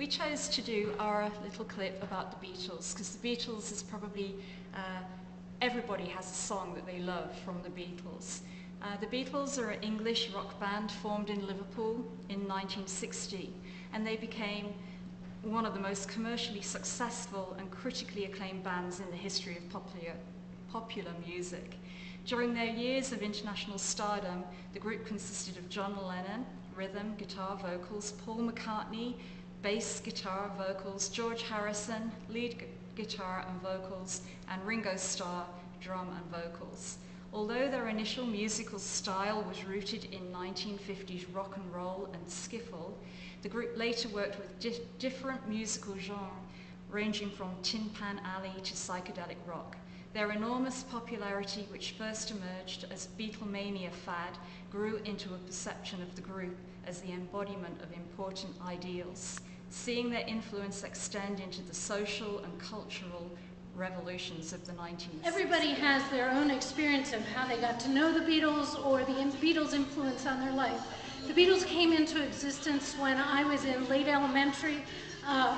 We chose to do our little clip about the Beatles because the Beatles is probably, everybody has a song that they love from the Beatles. The Beatles are an English rock band formed in Liverpool in 1960, and they became one of the most commercially successful and critically acclaimed bands in the history of popular music. During their years of international stardom, the group consisted of John Lennon, rhythm, guitar, vocals, Paul McCartney, bass, guitar, vocals, George Harrison, lead guitar and vocals, and Ringo Starr, drum and vocals. Although their initial musical style was rooted in 1950s rock and roll and skiffle, the group later worked with different musical genres, ranging from Tin Pan Alley to psychedelic rock. Their enormous popularity, which first emerged as Beatlemania fad, grew into a perception of the group as the embodiment of important ideals, seeing their influence extend into the social and cultural revolutions of the 1960s. Everybody has their own experience of how they got to know the Beatles or the Beatles' influence on their life. The Beatles came into existence when I was in late elementary,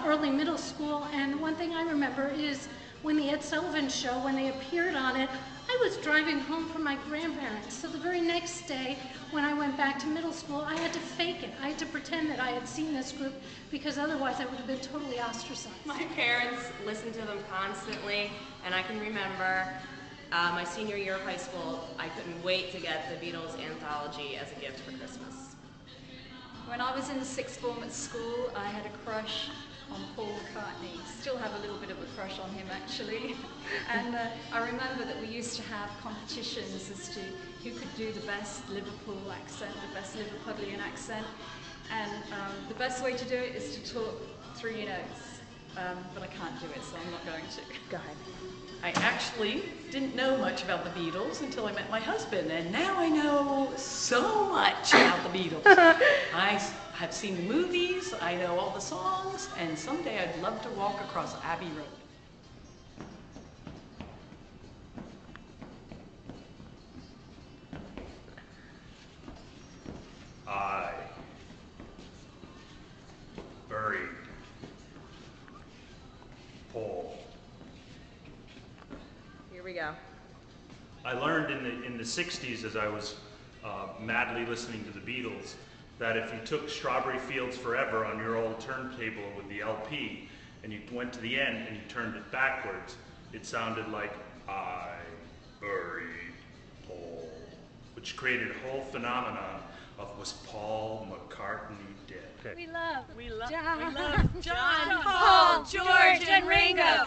early middle school, and one thing I remember is when the Ed Sullivan Show, when they appeared on it, I was driving home from my grandparents. So the very next day, when I went back to middle school, I had to fake it. I had to pretend that I had seen this group because otherwise I would have been totally ostracized. My parents listened to them constantly, and I can remember my senior year of high school, I couldn't wait to get the Beatles anthology as a gift for Christmas. When I was in the sixth form at school, I had a crush on Paul McCartney. Still have a little bit of a crush on him, actually. And I remember that we used to have competitions as to who could do the best Liverpool accent, the best Liverpudlian accent. And the best way to do it is to talk through your notes. But I can't do it, so I'm not going to. Go ahead. I actually didn't know much about the Beatles until I met my husband, and now I know so much about the Beatles. I have seen the movies, I know all the songs, and someday I'd love to walk across Abbey Road. I buried Paul. Here we go. I learned in the 60s as I was madly listening to the Beatles that if you took Strawberry Fields Forever on your old turntable with the LP and you went to the end and you turned it backwards, it sounded like I buried Paul, which created a whole phenomenon of was Paul McCartney dead? We love We love John, John, Paul, George, and Ringo.